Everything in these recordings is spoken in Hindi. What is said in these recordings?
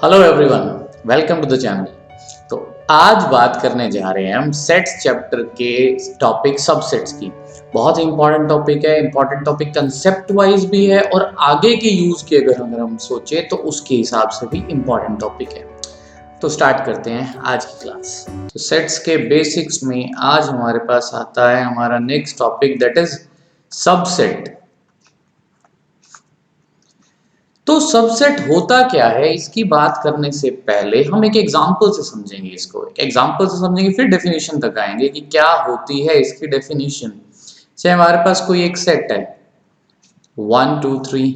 Hello everyone, welcome to the channel. तो आज बात करने जा रहे हैं हम सेट्स चैप्टर के टॉपिक सबसेट्स की। बहुत ही इंपॉर्टेंट टॉपिक है। इंपॉर्टेंट टॉपिक कंसेप्ट वाइज भी है और आगे के यूज की अगर हम सोचे तो उसके हिसाब से भी इंपॉर्टेंट टॉपिक है। तो स्टार्ट करते हैं आज की क्लास। तो सेट्स के बेसिक्स में आज हमारे पास आता है हमारा next topic, that is subset. तो सबसेट होता क्या है, इसकी बात करने से पहले हम एक एग्जांपल से समझेंगे। इसको एक एग्जांपल से समझेंगे, फिर डेफिनेशन तक आएंगे कि क्या होती है इसकी डेफिनेशन। से हमारे पास कोई एक सेट है 1 2 3,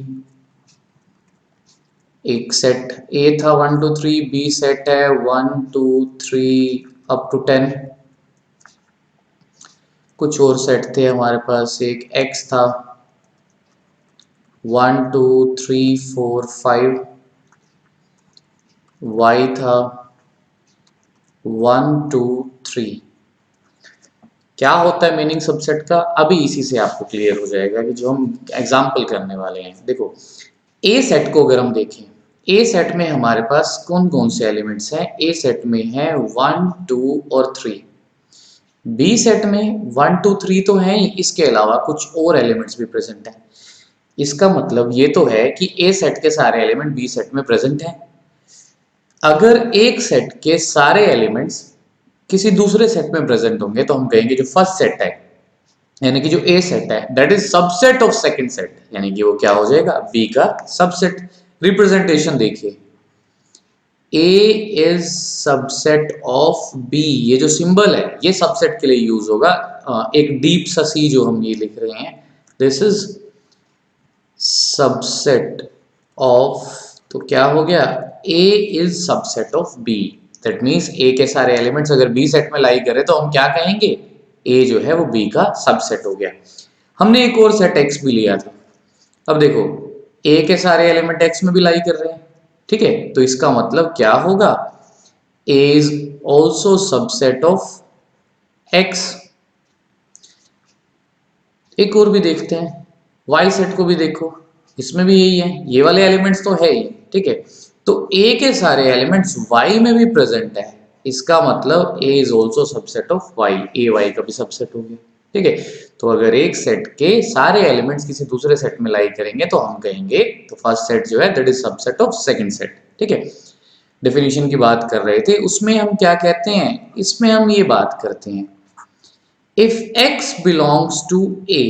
एक सेट ए था 1 2 3, बी सेट है 1 2 3 अप टू 10। कुछ और सेट थे हमारे पास, एक एक्स था 1 2 3 4 5, वाई था 1 2 3। क्या होता है मीनिंग सबसेट का, अभी इसी से आपको क्लियर हो जाएगा कि जो हम एग्जाम्पल करने वाले हैं। देखो, ए सेट को अगर हम देखें, ए सेट में हमारे पास कौन कौन से एलिमेंट्स हैं। ए सेट में है 1 2 और 3। बी सेट में 1 2 3 तो है ही, इसके अलावा कुछ और एलिमेंट्स भी प्रेजेंट हैं। इसका मतलब ये तो है कि ए सेट के सारे एलिमेंट बी सेट में प्रेजेंट हैं। अगर एक सेट के सारे एलिमेंट्स किसी दूसरे सेट में प्रेजेंट होंगे तो हम कहेंगे जो फर्स्ट सेट है, यानी कि जो ए सेट है, that is subset of second set, यानी कि वो क्या हो जाएगा, बी का सबसेट। रिप्रेजेंटेशन देखिए, ए इज सबसेट ऑफ बी, ये जो सिंबल है ये सबसेट के लिए यूज होगा। एक डीप सा सी जो हम ये लिख रहे हैं, दिस इज सबसेट ऑफ, तो क्या हो गया, A is subset of B. That means A के सारे एलिमेंट्स अगर बी सेट में लाई करें तो हम क्या कहेंगे, ए जो है वो बी का सबसेट हो गया। हमने एक और सेट एक्स भी लिया था। अब देखो, ए के सारे एलिमेंट एक्स में भी लाई कर रहे हैं, ठीक है, तो इसका मतलब क्या होगा, A is also subset of X. एक और भी देखते हैं, वाई सेट को भी देखो, इसमें भी यही है, ये वाले एलिमेंट्स तो है ही, ठीक है, तो ए के सारे एलिमेंट्स वाई में भी प्रेजेंट है। इसका मतलब A is also subset of Y, A Y का भी सबसेट हो गया, ठीक है। तो अगर एक सेट के सारे एलिमेंट्स किसी दूसरे सेट में लाई करेंगे तो हम कहेंगे, तो फर्स्ट सेट जो है that is subset of second set, ठीक है। डेफिनेशन की बात कर रहे थे, उसमें हम क्या कहते हैं, इसमें हम ये बात करते हैं, if x belongs to a,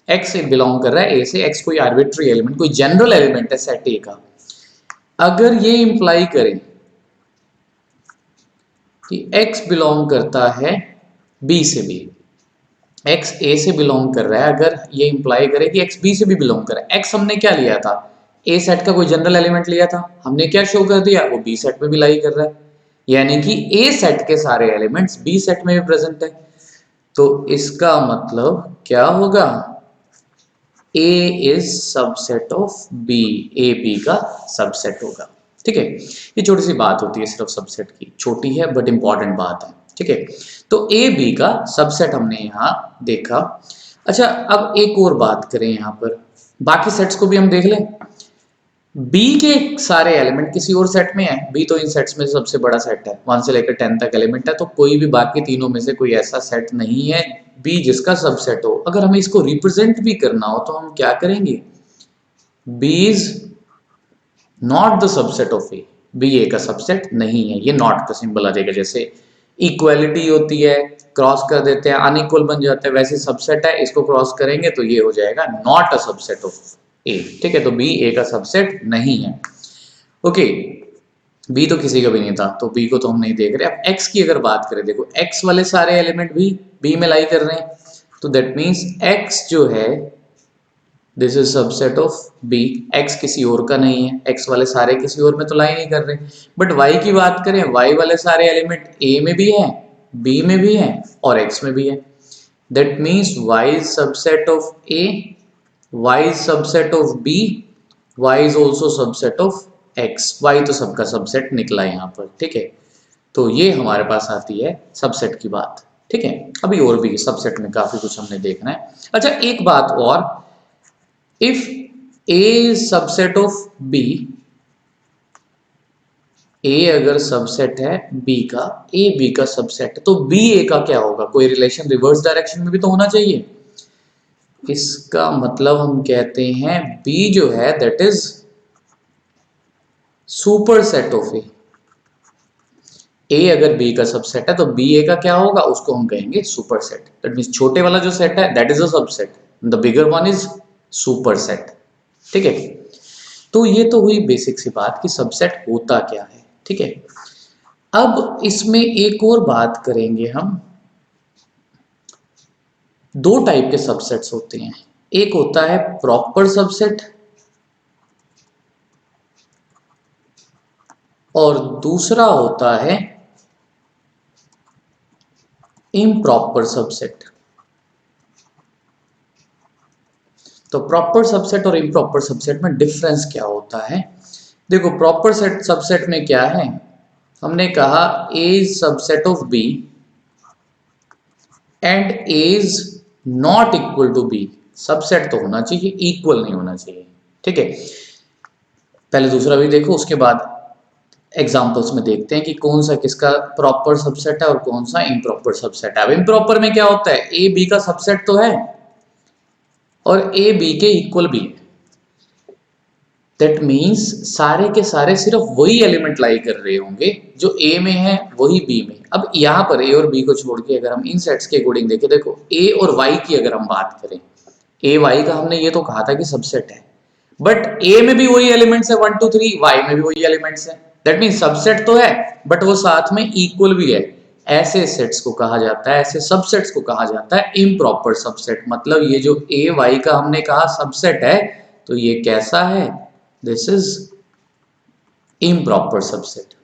x belong कर रहा है a से, x कोई आर्बिट्री एलिमेंट, कोई जनरल एलिमेंट है सेट a का, अगर ये इंप्लाई करें कि x बिलोंग करता है b से भी, x a से बिलोंग कर रहा है, अगर ये इंप्लाई करे कि x b से भी बिलोंग कर रहा है। x हमने क्या लिया था, a सेट का कोई जनरल एलिमेंट लिया था, हमने क्या शो कर दिया, वो b सेट में भी लाई कर रहा है, यानी कि a सेट के सारे एलिमेंट्स b सेट में भी प्रेजेंट है। तो इसका मतलब क्या होगा, A is subset of B, A B का सबसेट होगा, ठीक है। ये छोटी सी बात होती है सिर्फ सबसेट की, छोटी है बट इंपॉर्टेंट बात है, ठीक है। तो ए बी का सबसेट हमने यहाँ देखा। अच्छा, अब एक और बात करें यहाँ पर, बाकी सेट्स को भी हम देख लें। बी के सारे एलिमेंट किसी और सेट में है, बी तो इन सेट्स में सबसे बड़ा सेट है, 1 से लेकर 10 तक एलिमेंट है, तो कोई भी बाकी तीनों में से कोई ऐसा सेट नहीं है बी जिसका सबसेट हो। अगर हमें इसको रिप्रेजेंट भी करना हो तो हम क्या करेंगे, B is not the subset of A, B A का सबसेट नहीं है, ये नॉट का सिंबल आ जाएगा। जैसे इक्वालिटी होती है, क्रॉस कर देते हैं अनइक्वल बन जाता है, वैसे सबसेट है, इसको क्रॉस करेंगे तो ये हो जाएगा नॉट अ सबसेट ऑफ ए, ठीक है। तो बी ए का सबसेट नहीं है, ओके। बी तो किसी का भी नहीं था, तो बी को तो हम नहीं देख रहे। अब एक्स की अगर बात करें, देखो एक्स वाले सारे एलिमेंट भी बी में लाई कर रहे हैं, तो दैट मीन्स एक्स जो है this is subset of B. X किसी और का नहीं है, एक्स वाले सारे किसी और में तो लाई नहीं कर रहे। बट वाई की बात करें, वाई वाले सारे एलिमेंट ए में भी है, बी में भी है और एक्स में भी है, that means y is subset of A, y is subset of B, y is also subset of x. Y तो सबका सबसेट निकला यहाँ पर, ठीक है। तो ये हमारे पास आती है सबसेट की बात, ठीक है। अभी और भी सबसेट में काफी कुछ हमने देखना है। अच्छा, एक बात और, if A is subset of B, ए अगर सबसेट है बी का, ए बी का सबसेट है, तो बी ए का क्या होगा? कोई रिलेशन रिवर्स डायरेक्शन में भी तो होना चाहिए। इसका मतलब हम कहते हैं बी जो है that is superset of A. A अगर बी का सबसेट है तो बी ए का क्या होगा? उसको हम कहेंगे सुपर सेट। दैट मीन्स छोटे वाला जो सेट है that is a subset, the bigger one is super set. ठीक है, तो ये तो हुई बेसिक सी बात कि सबसेट होता क्या है। ठीक है, अब इसमें एक और बात करेंगे हम। दो टाइप के सबसेट्स होते हैं, एक होता है प्रॉपर सबसेट और दूसरा होता है इम्प्रॉपर सबसेट। तो प्रॉपर सबसेट और इम्प्रॉपर सबसेट में डिफरेंस क्या होता है? देखो, प्रॉपर सेट सबसेट में क्या है, हमने कहा A is subset of B and A is not equal to B. Subset तो होना चाहिए, इक्वल नहीं होना चाहिए। ठीक है, पहले दूसरा भी देखो, उसके बाद एग्जाम्पल्स में देखते हैं कि कौन सा किसका प्रॉपर सबसेट है और कौन सा इम्प्रॉपर सबसेट है। अब इम्प्रॉपर में क्या होता है, ए बी का सबसेट तो है और ए बी के इक्वल भी है। दैट मीन्स सारे के सारे सिर्फ वही एलिमेंट लाई कर रहे होंगे जो ए में है वही बी में। अब यहाँ पर ए और बी को छोड़ के अगर हम इन सेट्स के अकॉर्डिंग देखें, देखो ए और वाई की अगर हम बात करें, ए वाई का हमने ये तो कहा था कि सबसेट है, बट ए में भी वही एलिमेंट्स है 1 2 3, वाई में भी वही एलिमेंट्स है। दैट मीन्स सबसेट तो है बट वो साथ में इक्वल भी है। ऐसे सेट्स को कहा जाता है, ऐसे सबसेट्स को कहा जाता है इम्प्रॉपर सबसेट। मतलब ये जो ए वाई का हमने कहा सबसेट है, तो ये कैसा है? This is improper subset.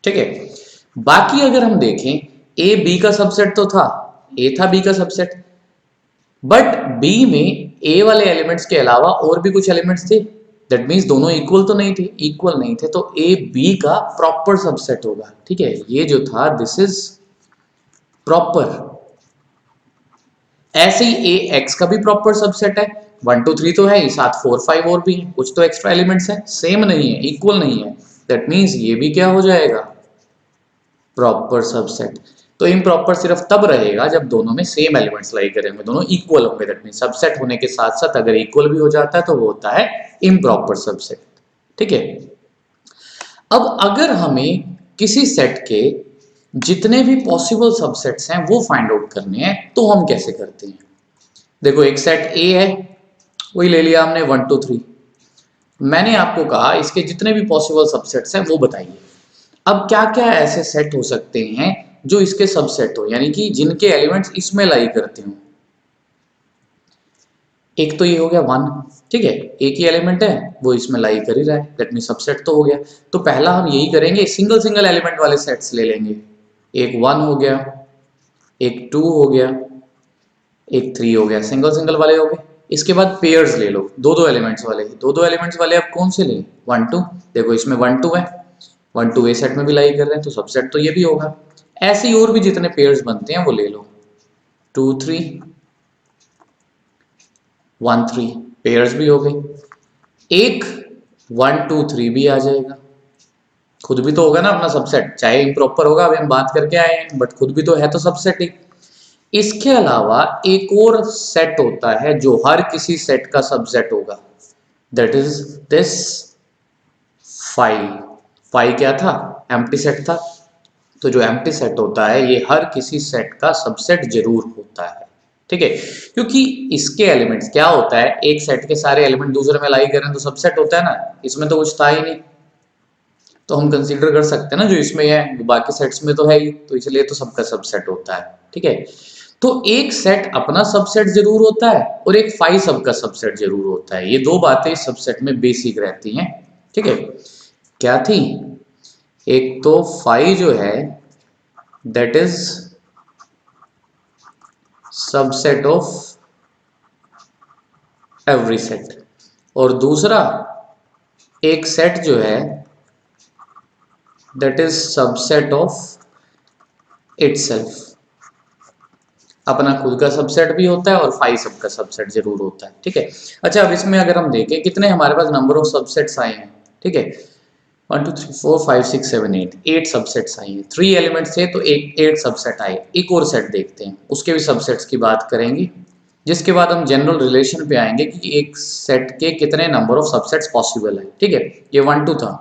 ठीक है, बाकी अगर हम देखें, ए बी का सबसेट तो था, ए था बी का सबसेट, बट बी में ए वाले एलिमेंट्स के अलावा और भी कुछ एलिमेंट्स थे। दैट मीन्स दोनों इक्वल तो नहीं थे, इक्वल नहीं थे, तो ए बी का प्रॉपर सबसेट होगा। ठीक है, ये जो था दिस इज प्रॉपर। ऐसे ही ए एक्स का भी प्रॉपर सबसेट है, 1 2 3 तो है ही, साथ 4 5 और भी है, कुछ तो एक्स्ट्रा एलिमेंट्स है, सेम नहीं है, इक्वल नहीं है। दैट मीन्स ये भी क्या हो जाएगा? Proper subset. तो इम्प्रॉपर सिर्फ तब रहेगा जब दोनों में सेम एलिमेंट्स लाई करेंगे, दोनों इक्वल होंगे। दैट मीन्स सबसेट होने के साथ साथ अगर इक्वल भी हो जाता है तो वो होता है इम्प्रॉपर सबसेट। ठीक है, अब अगर हमें किसी सेट के जितने भी पॉसिबल सबसेट्स हैं वो फाइंड आउट करने हैं, तो हम कैसे करते हैं? देखो, एक सेट ए है, वही ले लिया हमने 1 2 3। मैंने आपको कहा इसके जितने भी पॉसिबल सबसेट्स हैं वो बताइए। अब क्या क्या ऐसे सेट हो सकते हैं जो इसके सबसेट हो, यानी कि जिनके एलिमेंट्स इसमें लाई करते हो? एक तो ये हो गया 1। ठीक है, एक ही एलिमेंट है वो इसमें लाई कर ही रहा है, दैट मीन सबसेट तो हो गया। तो पहला हम यही करेंगे, सिंगल सिंगल एलिमेंट वाले सेट्स ले लेंगे। एक 1 हो गया, एक 2 हो गया, एक 3 हो गया, सिंगल सिंगल वाले हो गए। इसके बाद पेयर्स ले लो, दो दो एलिमेंट्स वाले। दो दो एलिमेंट्स वाले अब कौन से लें? 1 2। देखो इसमें 1 2 है, 1 2 ए सेट में भी लाई कर रहे हैं, तो सबसेट तो ये भी होगा। ऐसे ही और भी जितने पेयर्स बनते हैं वो ले लो, 2 3 1 3, पेयर्स भी हो गए। एक 1 2 3 भी आ जाएगा, खुद भी तो होगा ना अपना सबसेट, चाहे इम्प्रॉपर होगा, अभी हम बात करके आए हैं, बट खुद भी तो है, तो सबसेट ही। इसके अलावा एक और सेट होता है जो हर किसी सेट का सबसेट होगा, दैट इज दिस 5। 5 क्या था? एम्प्टी सेट था। तो जो एम्प्टी सेट होता है ये हर किसी सेट का सबसेट जरूर होता है। ठीक है, क्योंकि इसके एलिमेंट्स क्या होता है, एक सेट के सारे एलिमेंट दूसरे में लाई करें तो सबसेट होता है ना, इसमें तो कुछ था ही नहीं, तो हम कंसीडर कर सकते हैं ना जो इसमें है वो बाकी सेट्स में तो है ही, तो इसलिए तो सबका सबसेट होता है। ठीक है, तो एक सेट अपना सबसेट जरूर होता है और एक फाई सबका सबसेट जरूर होता है। ये दो बातें सबसेट में बेसिक रहती हैं। ठीक है, क्या थी? एक तो फाई जो है that is subset of every set, और दूसरा एक सेट जो है that is subset of itself. अपना खुद का सबसेट भी होता है और फाई सबका सबसेट जरूर होता है। ठीक है, अच्छा अब इसमें अगर हम देखें कितने हमारे पास नंबर ऑफ सबसेट्स आए हैं। ठीक है, 1 2 3 4 5 6 7 8 8 सबसेट्स आई हैं। 3 एलिमेंट्स थे तो एक 8 सबसेट आए। एक और सेट देखते हैं, उसके भी सबसेट्स की बात करेंगे, जिसके बाद हम जनरल रिलेशन पे आएंगे कि एक सेट के कितने नंबर ऑफ सबसेट्स पॉसिबल है। ठीक है, ये 1 2 था।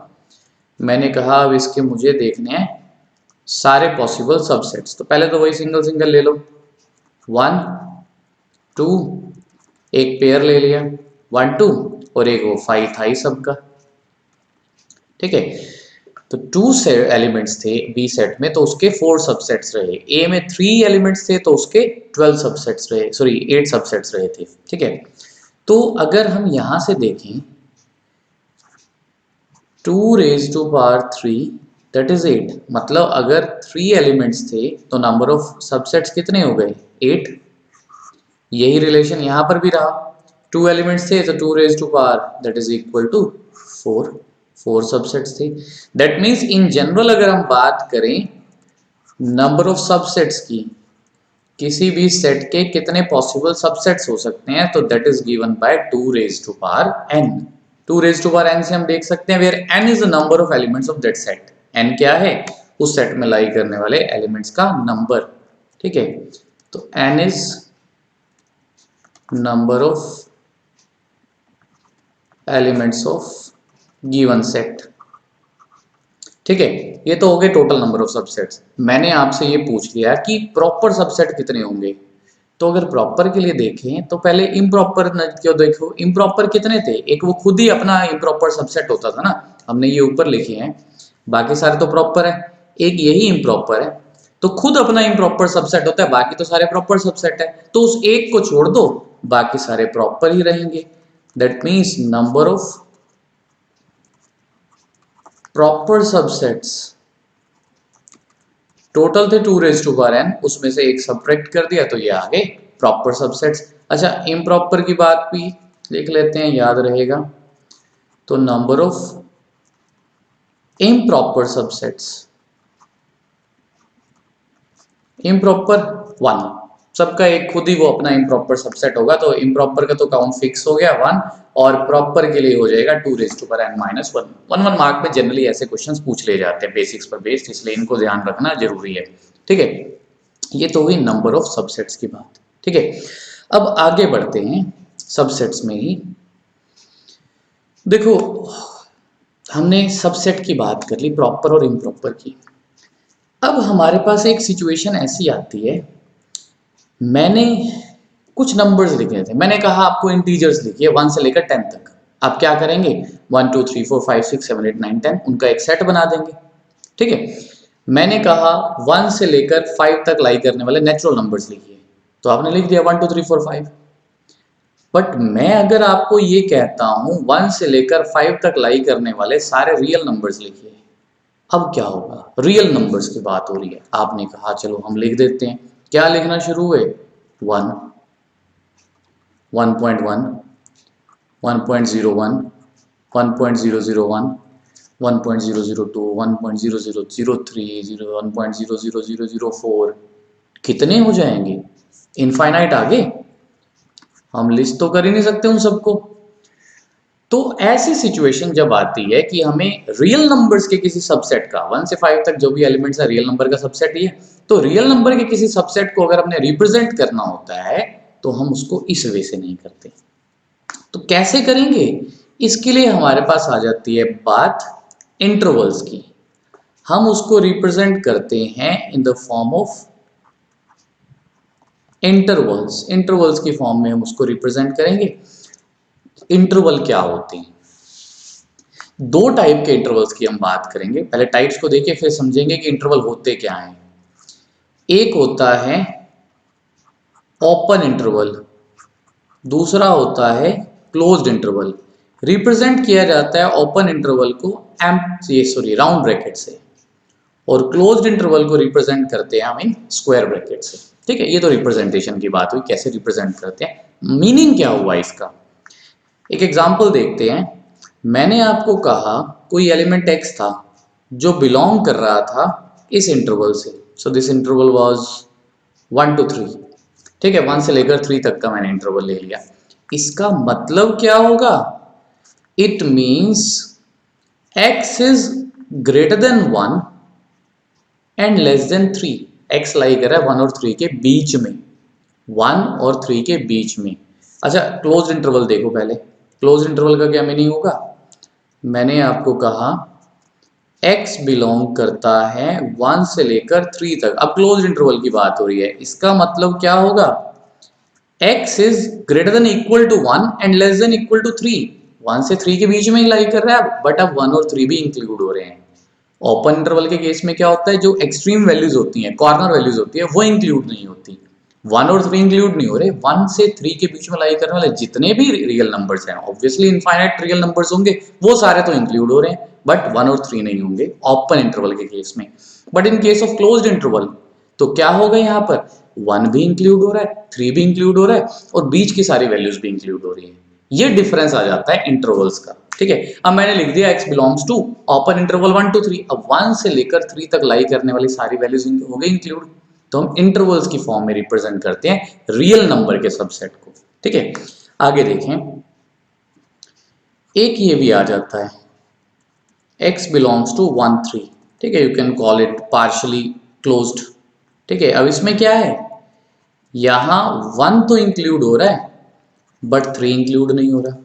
मैंने कहा अब इसके मुझे देखने हैं सारे पॉसिबल सबसेट्स। तो पहले तो वही सिंगल सिंगल ले लो। 1 2, एक पेयर ले लिया 1 2 और एक वो 5 था ही सबका। ठीक है, तो 2 एलिमेंट्स थे बी सेट में, तो उसके 4 सबसेट्स रहे। ए में 3 एलिमेंट्स थे तो उसके 12 सबसेट्स रहे, सॉरी 8 सबसेट्स रहे थे। ठीक है, तो अगर हम यहां से देखें 2 raised to power 3 that is 8, मतलब अगर 3 एलिमेंट्स थे तो नंबर ऑफ सबसेट्स कितने हो गए 8। यही रिलेशन यहां पर भी रहा, 2 एलिमेंट्स थे तो 2 raised to power that is equal to 4 subsets थे। दैट मीन्स इन जनरल अगर हम बात करें नंबर ऑफ सबसेट्स की, किसी भी सेट के कितने पॉसिबल सबसेट्स हो सकते हैं, तो that is given by 2 raised to power n। 2 raised to power n से हम देख सकते हैं where n is the number of elements of that set. n क्या है, उस सेट में लाई करने वाले एलिमेंट्स का नंबर। ठीक है, तो n is number of elements of given set. ठीक है, ये तो हो गए टोटल नंबर ऑफ सबसेट्स। मैंने आपसे ये पूछ लिया कि प्रॉपर सबसेट कितने होंगे। तो अगर प्रॉपर के लिए देखें तो पहले इम्प्रॉपर क्यों देखो, इम्प्रॉपर कितने थे, एक वो खुद ही अपना इम्प्रॉपर सबसेट होता था ना, हमने ये ऊपर लिखे हैं, बाकी सारे तो प्रॉपर है, एक यही इम्प्रॉपर है, तो खुद अपना इम्प्रॉपर सबसेट होता है, बाकी तो सारे प्रॉपर सबसेट है। तो उस एक को छोड़ दो, बाकी सारे प्रॉपर ही रहेंगे। That means number of proper subsets total थे 2 raised to power n, उसमें से एक सब्ट्रैक्ट कर दिया तो ये आ गए प्रॉपर सबसेट्स। अच्छा, इम्प्रॉपर की बात भी लिख लेते हैं, याद रहेगा। तो number of improper subsets, improper 1, सबका एक खुद ही वो अपना इम्प्रॉपर सबसेट होगा, तो इम्प्रॉपर का तो काउंट फिक्स हो गया 1, और प्रॉपर के लिए हो जाएगा 2 raised to power n minus 1। 1 mark में जनरली ऐसे क्वेश्चंस पूछ ले जाते हैं बेसिक्स पर बेस्ड, इसलिए इनको ध्यान रखना जरूरी है। ठीक है, ये तो हुई नंबर ऑफ सबसेट्स की बात। ठीक है, अब आगे बढ़ते हैं सबसेट्स में ही। देखो, हमने सबसेट की बात कर ली, प्रॉपर और इम्प्रॉपर की। अब हमारे पास एक सिचुएशन ऐसी आती है, मैंने कुछ नंबर्स लिखे थे, मैंने कहा आपको इंटीजर्स लिखिए 1 से लेकर 10 तक। आप क्या करेंगे 1 2 3 4 5 6 7 8 9 10 उनका एक सेट बना देंगे। ठीक है, मैंने कहा 1 से लेकर 5 तक लाई करने वाले नेचुरल नंबर्स लिखिए, तो आपने लिख दिया 1 2 3 4 5। बट मैं अगर आपको ये कहता हूं 1 से लेकर 5 तक लाई करने वाले सारे रियल नंबर्स लिखिए, अब क्या होगा, रियल नंबर्स की बात हो रही है। आपने कहा चलो हम लिख देते हैं, क्या लिखना शुरू हुए 1 1.1 1.01 1.001 1.002 1.0003 1.00004 कितने हो जाएंगे, इनफाइनाइट आगे, हम लिस्ट तो कर ही नहीं सकते उन सबको। तो ऐसी सिचुएशन जब आती है कि हमें रियल नंबर्स के किसी सबसेट का 1 से 5 तक जो भी एलिमेंट्स है रियल नंबर का सबसेट ही है, तो रियल नंबर के किसी सबसेट को अगर हमने रिप्रेजेंट करना होता है तो हम उसको इस वे से नहीं करते। तो कैसे करेंगे, इसके लिए हमारे पास आ जाती है बात इंटरवल्स की। हम उसको रिप्रेजेंट करते हैं in the form of intervals. Intervals की फॉर्म में हम उसको रिप्रेजेंट करेंगे। इंटरवल क्या होते हैं, दो टाइप के इंटरवल्स की हम बात करेंगे। पहले टाइप्स को देखिए फिर समझेंगे कि इंटरवल होते क्या हैं। एक होता है ओपन इंटरवल, दूसरा होता है क्लोज्ड इंटरवल। रिप्रेजेंट किया जाता है ओपन इंटरवल को राउंड ब्रैकेट से, और क्लोज्ड इंटरवल को रिप्रेजेंट करते हैं हम इन स्क्वायर ब्रैकेट से। ठीक है, ये तो रिप्रेजेंटेशन की बात हुई, कैसे रिप्रेजेंट करते हैं, मीनिंग क्या हुआ इसका। एक एग्जांपल देखते हैं। मैंने आपको कहा कोई एलिमेंट x था जो बिलोंग कर रहा था इस इंटरवल से, so this interval was 1 to 3। ठीक है, 1 से लेकर 3 तक का मैंने इंटरवल ले लिया। इसका मतलब क्या होगा, it means x is greater then 1 and less then 3। x लाई कर रहा है 1 और 3 के बीच में, 1 और 3 के बीच में। अच्छा क्लोज इंटरवल देखो पहले, क्लोज इंटरवल का क्या मीनिंग होगा? मैंने आपको कहा x बिलोंग करता है 1 से लेकर 3 तक। अब क्लोज इंटरवल की बात हो रही है, इसका मतलब क्या होगा? x is greater than equal to 1 and less than equal to 3। 1 से 3 के बीच में ही लाई कर रहा है, बट अब 1 और 3 भी इंक्लूड हो रहे हैं। ओपन इंटरवल के केस में क्या होता है, जो एक्सट्रीम वैल्यूज होती हैं, कॉर्नर वैल्यूज होती है, वो इंक्लूड नहीं होती। 1 और 3 इंक्लूड नहीं हो रहे, 1 से 3 के बीच में लाई करने वाले जितने भी रियल नंबर्स हैं, ऑब्वियसली इनफाइनाइट रियल नंबर्स होंगे, वो सारे तो इंक्लूड हो रहे हैं, बट 1 और 3 नहीं होंगे ओपन इंटरवल के केस में। But in case of closed interval तो क्या होगा, यहाँ पर 1 भी इंक्लूड हो रहा है, 3 भी इंक्लूड हो रहा है, और बीच की सारी वैल्यूज भी इंक्लूड हो रही है। ये डिफरेंस आ जाता है इंटरवल्स का। ठीक है, अब मैंने लिख दिया x belongs to open interval 1 to 3। अब 1 से लेकर 3 तक लाई करने वाली सारी वैल्यूज हो गई इंक्लूड। तो हम इंटरवल्स की फॉर्म में रिप्रेजेंट करते हैं रियल नंबर के सबसेट को। ठीक है, आगे देखें, एक ये भी आ जाता है x बिलोंग्स टू 1 3। ठीक है, you can call it partially closed. ठीक है, अब इसमें क्या है, यहां 1 तो इंक्लूड हो रहा है बट 3 इंक्लूड नहीं हो रहा,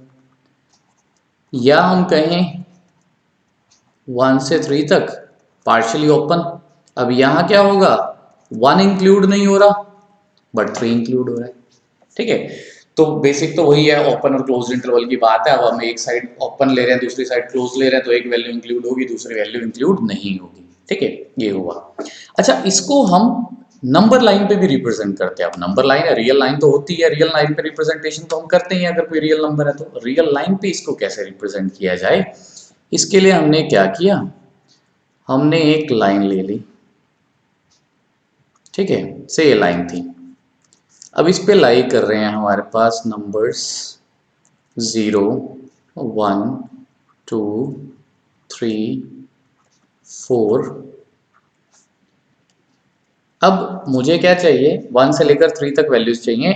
या हम कहें 1 से 3 तक पार्शियली ओपन। अब यहां क्या होगा, 1 इंक्लूड नहीं हो रहा बट 3 इंक्लूड हो रहा है। ठीक है, तो बेसिक तो वही है, ओपन और क्लोज इंटरवल की बात है। अब हम एक साइड ओपन ले रहे हैं, दूसरी साइड क्लोज ले रहे हैं, तो एक वैल्यू इंक्लूड होगी, दूसरी वैल्यू इंक्लूड नहीं होगी। ठीक है, ये हुआ। अच्छा, इसको हम नंबर लाइन पे भी रिप्रेजेंट करते हैं। अब नंबर लाइन है, रियल लाइन तो होती है, रियल लाइन पे रिप्रेजेंटेशन तो हम करते ही हैं अगर कोई रियल नंबर है तो। रियल लाइन पे इसको कैसे रिप्रेजेंट किया जाए, इसके लिए हमने क्या किया, हमने एक लाइन ले ली। ठीक है, से ये लाइन थी, अब इस पे लाई कर रहे हैं हमारे पास नंबर्स 0 1 2 3 4। अब मुझे क्या चाहिए, 1 से लेकर 3 तक वैल्यूज चाहिए,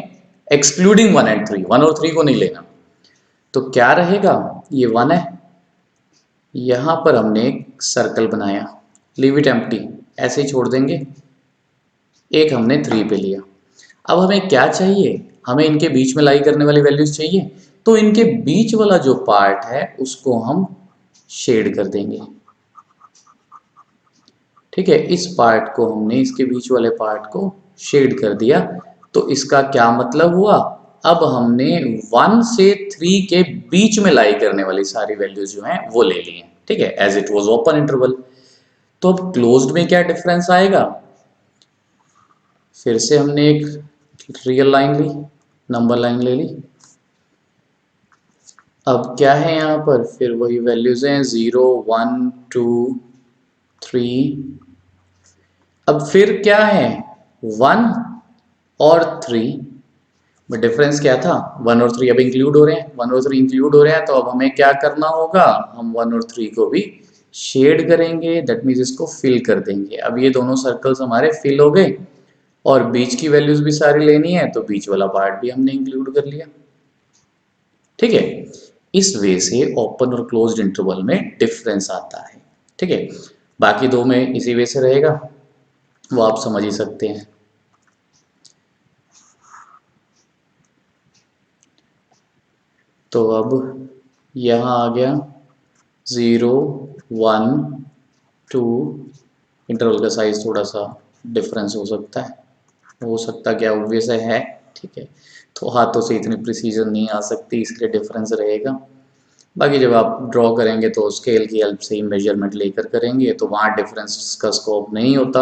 एक्सक्लूडिंग 1 एंड 3। 1 और 3 को नहीं लेना। तो क्या रहेगा, ये 1 है, यहां पर हमने एक सर्कल बनाया, लीव इट एम्प्टी, ऐसे ही छोड़ देंगे। एक हमने 3 पे लिया। अब हमें क्या चाहिए, हमें इनके बीच में लाई करने वाली वैल्यूज चाहिए, तो इनके बीच वाला जो पार्ट है उसको हम शेड कर देंगे। ठीक है, इस पार्ट को हमने इसके बीच वाले पार्ट को शेड कर दिया। तो इसका क्या मतलब हुआ, अब हमने 1 से 3 के बीच में लाई करने वाली सारी वैल्यूज जो हैं वो ले ली हैं। ठीक है, as it was open interval. तो अब क्लोज्ड में क्या डिफरेंस आएगा, फिर से हमने एक रियल लाइन ली, नंबर लाइन ले ली। अब क्या है यहाँ पर, फिर वही वैल्यूज हैं 0 1 2 3। अब फिर क्या है, 1 और 3, बट डिफरेंस क्या था, 1 और 3 अब इंक्लूड हो रहे हैं, 1 और 3 इंक्लूड हो रहे हैं, तो अब हमें क्या करना होगा, हम 1 और 3 को भी शेड करेंगे, दैट मीन्स इसको फिल कर देंगे। अब ये दोनों सर्कल्स हमारे फिल हो गए, और बीच की वैल्यूज भी सारी लेनी है, तो बीच वाला पार्ट भी हमने इंक्लूड कर लिया। ठीक है, इस वे से ओपन और क्लोज्ड इंटरवल में डिफरेंस आता है। ठीक है, बाकी दो में इसी वे से रहेगा, वो आप समझ ही सकते हैं। तो अब यहाँ आ गया 0 1 2, इंटरवल का साइज थोड़ा सा डिफरेंस हो सकता है, क्या ऑब्वियस है। ठीक है, तो हाथों से इतनी प्रिसीजन नहीं आ सकती, इसलिए डिफरेंस रहेगा। बाकी जब आप ड्रॉ करेंगे तो स्केल की हेल्प से ही मेजरमेंट लेकर करेंगे, तो वहाँ डिफरेंस का स्कोप नहीं होता।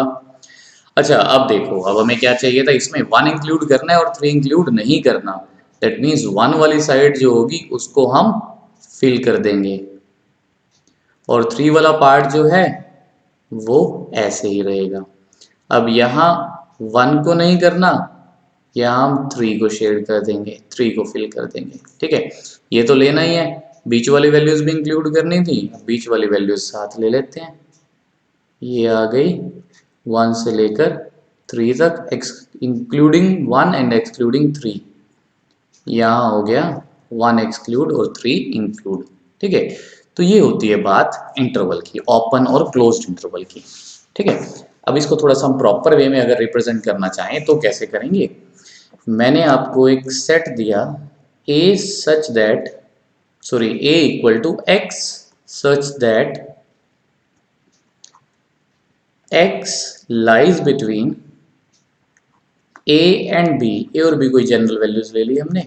अच्छा, अब देखो, अब हमें क्या चाहिए था, इसमें 1 इंक्लूड करना है और 3 इंक्लूड नहीं करना। दैट मीन्स 1 वाली साइड जो होगी उसको हम फिल कर देंगे, और 3 वाला पार्ट जो है वो ऐसे ही रहेगा। अब यहाँ 1 को नहीं करना, यहाँ हम 3 को शेड कर देंगे, 3 को फिल कर देंगे। ठीक है, ये तो लेना ही है, बीच वाली वैल्यूज भी इंक्लूड करनी थी, बीच वाली वैल्यूज साथ ले लेते हैं। ये आ गई 1 से लेकर 3 तक, इंक्लूडिंग 1 एंड एक्सक्लूडिंग 3। यहाँ हो गया 1 एक्सक्लूड और 3 इंक्लूड। ठीक है, तो ये होती है बात इंटरवल की, ओपन और क्लोज्ड इंटरवल की। ठीक है, अब इसको थोड़ा सा हम प्रॉपर वे में अगर रिप्रेजेंट करना चाहें तो कैसे करेंगे। मैंने आपको एक सेट दिया A such that, sorry A equal to X such that X lies between A and B. A और बी कोई जनरल वैल्यूज ले ली हमने,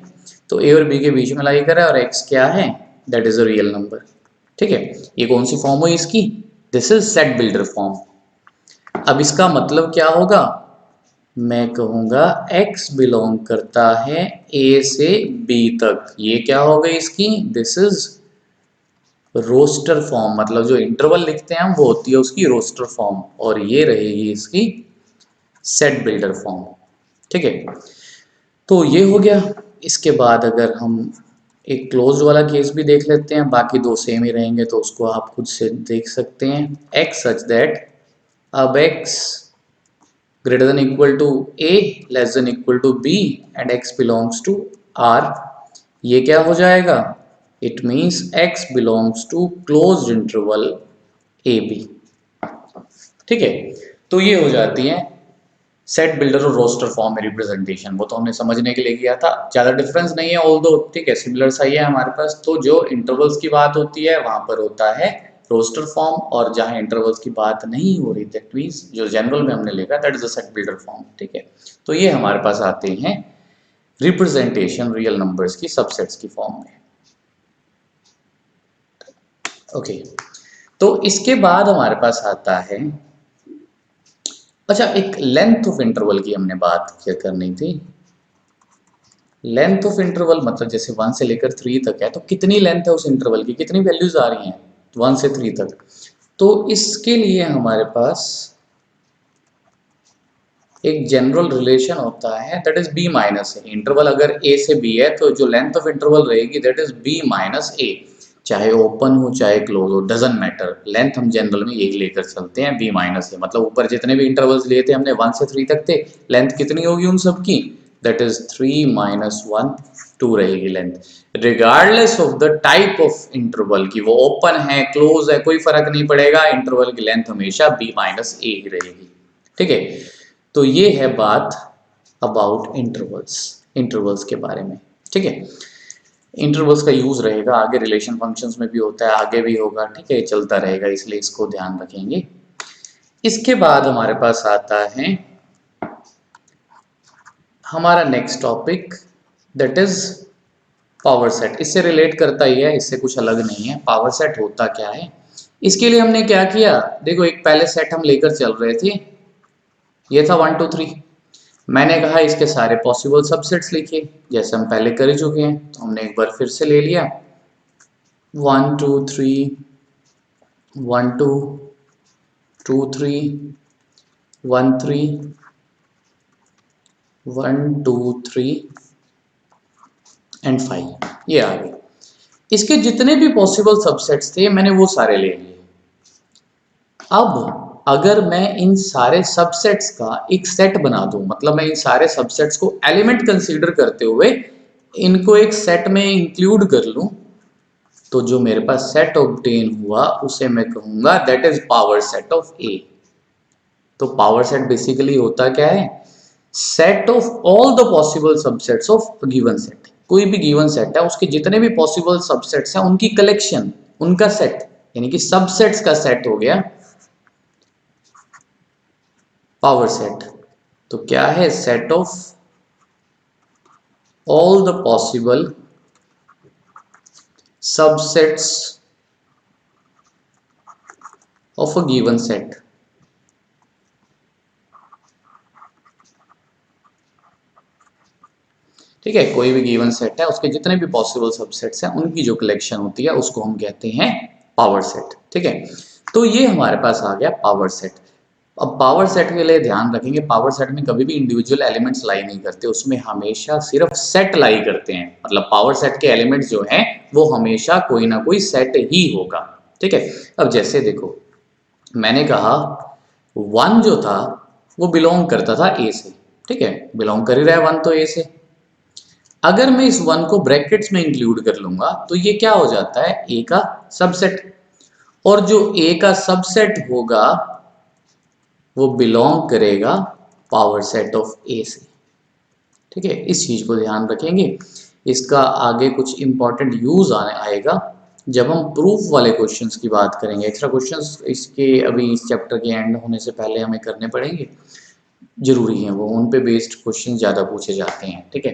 तो ए और बी के बीच में लाई करा और एक्स क्या है, that is a real number. ठीक है, ये कौन सी फॉर्म हुई इसकी, this is set builder form. अब इसका मतलब क्या होगा, मैं कहूंगा x बिलोंग करता है a से b तक। ये क्या हो गई इसकी, दिस इज रोस्टर फॉर्म, मतलब जो इंटरवल लिखते हैं हम वो होती है उसकी रोस्टर फॉर्म, और ये रहेगी इसकी सेट बिल्डर फॉर्म। ठीक है, तो ये हो गया। इसके बाद अगर हम एक क्लोज वाला केस भी देख लेते हैं, बाकी दो सेम ही रहेंगे तो उसको आप खुद से देख सकते हैं। x सच दैट, अब x greater than equal to a less than equal to b and x belongs to R, ये क्या हो जाएगा, it means x belongs to closed interval AB। ठीक है, तो ये हो जाती है सेट बिल्डर और रोस्टर फॉर्म में रिप्रेजेंटेशन। वो तो हमने समझने के लिए किया था, ज़्यादा डिफरेंस नहीं है ऑल्दो, ठीक है, सिमिलर सा ही है हमारे पास। तो जो इंटरवल्स की बात होती है वहां पर होता है रोस्टर फॉर्म, और जहां इंटरवल्स की बात नहीं हो रही दैट मींस जो जनरल में हमने लिखा that is a set builder form. ठीक है, तो ये हमारे पास आते हैं रिप्रेजेंटेशन रियल नंबर्स की सबसेट्स की फॉर्म में। ओके, तो इसके बाद हमारे पास आता है, अच्छा एक लेंथ ऑफ इंटरवल की हमने बात क्या करनी थी। लेंथ ऑफ इंटरवल मतलब जैसे 1 से लेकर 3 तक है, तो कितनी लेंथ है उस इंटरवल की, कितनी वैल्यूज आ रही हैं 1 से 3 तक। तो इसके लिए हमारे पास एक जनरल रिलेशन होता है that is B minus A. Interval अगर ए से बी है तो जो लेंथ ऑफ इंटरवल रहेगी that is B minus A, चाहे ओपन हो चाहे क्लोज हो, डजंट मैटर, लेंथ हम जनरल में यही लेकर चलते हैं बी माइनस ए। मतलब ऊपर जितने भी इंटरवल्स लिए थे हमने 1 से 3 तक थे, लेंथ कितनी होगी उन सब की, दैट इज 3 माइनस 1, 2 रहेगी length, regardless of the type of interval की वो ओपन है क्लोज है कोई फर्क नहीं पड़ेगा, इंटरवल की लेंथ हमेशा बी माइनस ए ही रहेगी। ठीक है, तो ये है बात अबाउट इंटरवल्स, इंटरवल्स के बारे में। ठीक है, इंटरवल्स का यूज रहेगा आगे, रिलेशन फंक्शंस में भी होता है, आगे भी होगा। ठीक है, चलता रहेगा, इसलिए इसको ध्यान रखेंगे। इसके बाद हमारे पास आता है हमारा next topic that is power set. इससे रिलेट करता ही है, इससे कुछ अलग नहीं है। पावर सेट होता क्या है, इसके लिए हमने क्या किया, देखो एक पहले सेट हम लेकर चल रहे थे, ये था 1 2 3। मैंने कहा इसके सारे पॉसिबल सबसेट्स लिखिए, जैसे हम पहले कर ही चुके हैं, तो हमने एक बार फिर से ले लिया 1 2 3 1 2 2 3 1 3 1 2 3 एंड 5, ये आ गए। इसके जितने भी पॉसिबल सबसेट्स थे मैंने वो सारे ले लिए। अब अगर मैं इन सारे सबसेट्स का एक सेट बना दूं, मतलब मैं इन सारे सबसेट्स को एलिमेंट कंसीडर करते हुए इनको एक सेट में इंक्लूड कर लूं, तो जो मेरे पास सेट ऑब्टेन हुआ उसे मैं कहूंगा that is power set of A. तो पावर सेट बेसिकली होता क्या है, set of all the possible subsets of given set. कोई भी गिवन सेट है उसके जितने भी पॉसिबल सबसेट्स हैं उनकी कलेक्शन, उनका सेट, यानी कि सबसेट्स का सेट हो गया पावर सेट। तो क्या है, set of all the possible subsets of a given set. ठीक है, कोई भी गिवन सेट है उसके जितने भी पॉसिबल सबसेट्स हैं उनकी जो कलेक्शन होती है उसको हम कहते हैं पावर सेट। ठीक है, तो ये हमारे पास आ गया पावर सेट। अब पावर सेट के लिए ध्यान रखेंगे, पावर सेट में कभी भी इंडिविजुअल एलिमेंट्स लाई नहीं करते, उसमें हमेशा सिर्फ सेट लाई करते हैं। मतलब पावर सेट के एलिमेंट्स जो हैं वो हमेशा कोई ना कोई सेट ही होगा। ठीक है, अब जैसे देखो मैंने कहा 1 जो था वो बिलोंग करता था ए से। ठीक है, बिलोंग कर ही रहा है 1 तो ए से। अगर मैं इस 1 को ब्रैकेट्स में इंक्लूड कर लूंगा तो ये क्या हो जाता है, ए का सबसेट, और जो ए का सबसेट होगा वो बिलोंग करेगा पावर सेट ऑफ ए से। ठीक है, इस चीज को ध्यान रखेंगे। इसका आगे कुछ इंपॉर्टेंट यूज आएगा जब हम प्रूफ वाले क्वेश्चंस की बात करेंगे। एक्स्ट्रा क्वेश्चंस इसके अभी इस चैप्टर के एंड होने से पहले हमें करने पड़ेंगे, जरूरी है वो, उन पे बेस्ड क्वेश्चन ज़्यादा पूछे जाते हैं। ठीक है,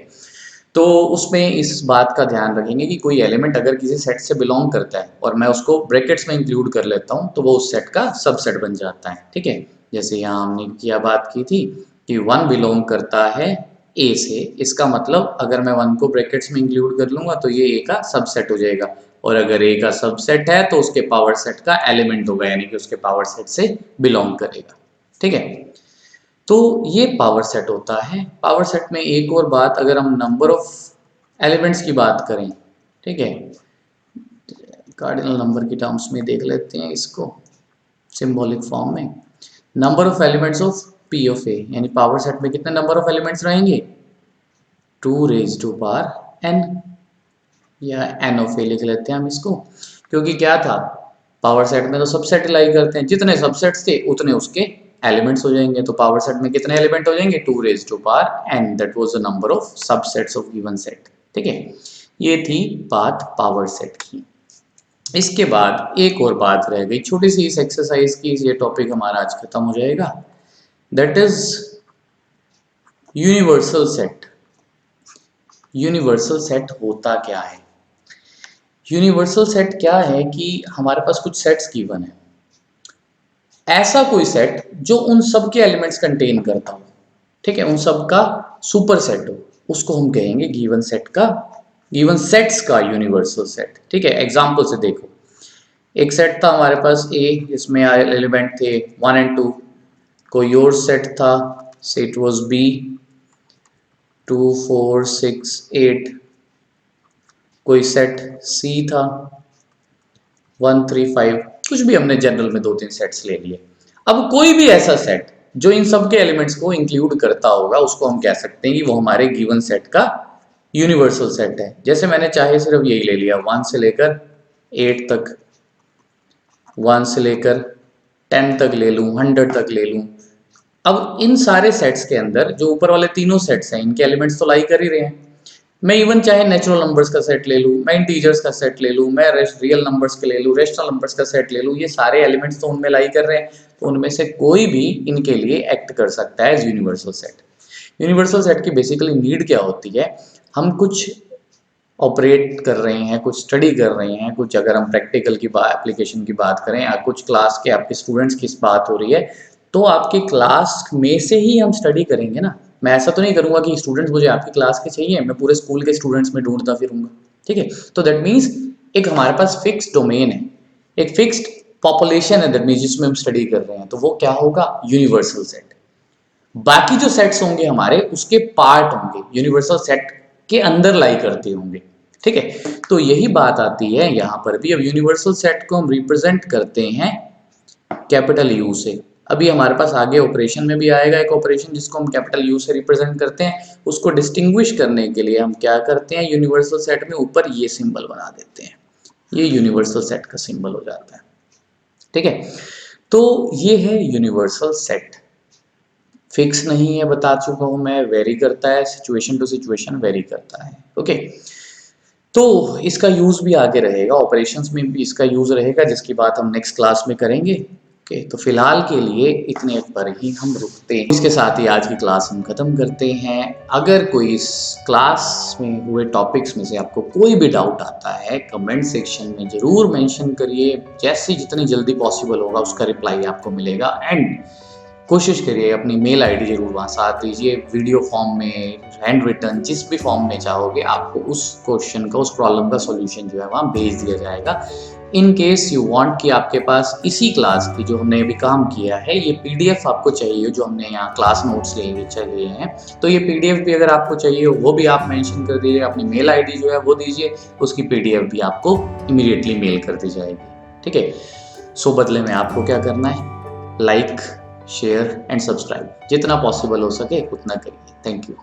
तो उसमें इस बात का ध्यान रखेंगे कि कोई एलिमेंट अगर किसी सेट से बिलोंग करता है और मैं उसको ब्रैकेट्स में इंक्लूड कर लेता हूँ तो वो उस सेट का सबसेट बन जाता है। ठीक है, जैसे यहाँ हमने क्या बात की थी कि 1 बिलोंग करता है ए से, इसका मतलब अगर मैं 1 को ब्रैकेट्स में इंक्लूड कर लूंगा तो ये ए का सबसेट हो जाएगा, और अगर ए का सबसेट है तो उसके पावर सेट का एलिमेंट होगा, यानी कि उसके पावर सेट से बिलोंग करेगा। ठीक है, तो ये पावर सेट होता है। पावर सेट में एक और बात, अगर हम नंबर ऑफ एलिमेंट्स की बात करें, ठीक है, कार्डिनल नंबर की टर्म्स में देख लेते हैं इसको सिंबॉलिक फॉर्म में। Number of elements of P of A, यानी पावर सेट में कितने नंबर ऑफ एलिमेंट्स रहेंगे, 2 रेज टू पावर एन, या एन ऑफ ए लिख लेते हैं हम इसको, क्योंकि क्या था, पावर सेट में तो सबसेट लाई करते हैं, जितने सबसेट्स थे उतने उसके एलिमेंट्स हो जाएंगे। तो पावर सेट में कितने एलिमेंट हो जाएंगे, 2 raise to power n, that was the number of subsets of given set. ठीक है, ये थी बात पावर सेट की। इसके बाद एक और बात रह गई छोटी सी इस एक्सरसाइज की, ये टॉपिक हमारा आज खत्म हो जाएगा, that is universal set. Universal set होता क्या है? यूनिवर्सल सेट क्या है कि हमारे पास कुछ सेट्स गिवन है, ऐसा कोई सेट जो उन सब के एलिमेंट्स कंटेन करता हो, ठीक है, उन सब का सुपर सेट हो, उसको हम कहेंगे गिवन सेट का, गिवन सेट्स का यूनिवर्सल सेट। ठीक है, एग्जांपल से देखो, एक सेट था हमारे पास ए, इसमें एलिमेंट थे 1 और 2, कोई और सेट था, से इट वाज बी 2 4 6 8, कोई सेट सी था 1 3 5, कुछ भी हमने जनरल में 2-3 सेट्स ले लिए। अब कोई भी ऐसा सेट जो इन सब के एलिमेंट्स को इंक्लूड करता होगा उसको हम कह सकते हैं कि वो हमारे गिवन सेट का यूनिवर्सल सेट है। जैसे मैंने चाहे सिर्फ यही ले लिया, 1 से लेकर 8 तक, 1 से लेकर 10 तक ले लूं, 100 तक ले लूं। अब इन सारे सेट्स के अंदर जो ऊपर वाले तीनों सेट्स हैं इनके एलिमेंट्स तो लाई कर ही रहे हैं। मैं इवन चाहे नेचुरल नंबर्स का सेट ले लूं, मैं इंटीजर्स का सेट ले लूं, मैं रियल नंबर्स के ले लूं, रेशनल नंबर्स का सेट ले लूं, ये सारे एलिमेंट्स तो उनमें लाई कर रहे हैं, तो उनमें से कोई भी इनके लिए एक्ट कर सकता है as universal set. Universal set की बेसिकली नीड क्या होती है, हम कुछ ऑपरेट कर रहे हैं, कुछ स्टडी कर रहे हैं, कुछ अगर हम प्रैक्टिकल की एप्लीकेशन की बात करें या कुछ क्लास के आपके स्टूडेंट्स की बात हो रही है, तो आपकी क्लास में से ही हम स्टडी करेंगे ना। मैं ऐसा तो नहीं करूंगा कि स्टूडेंट्स मुझे आपकी क्लास के चाहिए, मैं पूरे स्कूल के स्टूडेंट्स में ढूंढता फिरूंगा। ठीक है, तो दैट मीन्स एक हमारे पास फिक्स डोमेन है, एक फिक्स्ड पॉपुलेशन है, दैट मीन्स जिसमें हम स्टडी कर रहे हैं, तो वो क्या होगा, यूनिवर्सल सेट। बाकी जो सेट्स होंगे हमारे उसके पार्ट होंगे, यूनिवर्सल सेट के अंदर लाई करते होंगे। ठीक है, तो यही बात आती है यहाँ पर भी। अब यूनिवर्सल सेट को हम रिप्रेजेंट करते हैं कैपिटल यू से। अभी हमारे पास आगे ऑपरेशन में भी आएगा एक ऑपरेशन जिसको हम कैपिटल यू से रिप्रेजेंट करते हैं। उसको डिस्टिंग्विश करने के लिए हम क्या करते हैं, यूनिवर्सल सेट में ऊपर ये सिंबल बना देते हैं, ये यूनिवर्सल सेट का सिंबल हो जाता है। ठीक है, तो ये है यूनिवर्सल सेट। फिक्स नहीं है, बता चुका हूं मैं, वेरी करता है, सिचुएशन टू सिचुएशन वेरी करता है। ओके, तो इसका यूज भी आगे रहेगा, ऑपरेशंस में भी इसका यूज रहेगा, जिसकी बात हम नेक्स्ट क्लास में करेंगे। ओके, तो फिलहाल के लिए इतने पर ही हम रुकते हैं। इसके साथ ही आज की क्लास हम खत्म करते हैं। अगर कोई इस क्लास में हुए टॉपिक्स में से आपको कोई भी डाउट आता है, कमेंट सेक्शन में जरूर मेंशन करिए, जैसे जितनी जल्दी पॉसिबल होगा उसका रिप्लाई आपको मिलेगा। एंड कोशिश करिए अपनी मेल आईडी जरूर वहाँ साथ दीजिए, वीडियो फॉर्म में, हैंड रिटन, जिस भी फॉर्म में चाहोगे आपको उस क्वेश्चन का, उस प्रॉब्लम का सॉल्यूशन जो है वहाँ भेज दिया जाएगा। इन केस यू वांट कि आपके पास इसी क्लास की जो हमने अभी काम किया है ये पीडीएफ आपको चाहिए, जो हमने यहाँ क्लास नोट्स लिए हैं, तो ये पीडीएफ भी अगर आपको चाहिए वो भी आप मेंशन कर दीजिए, अपनी मेल आईडी जो है वो दीजिए, उसकी पीडीएफ भी आपको इमीडिएटली मेल कर दी जाएगी। ठीक है, सो बदले में आपको क्या करना है, लाइक, शेयर एंड सब्सक्राइब, जितना पॉसिबल हो सके उतना करिए। Thank you.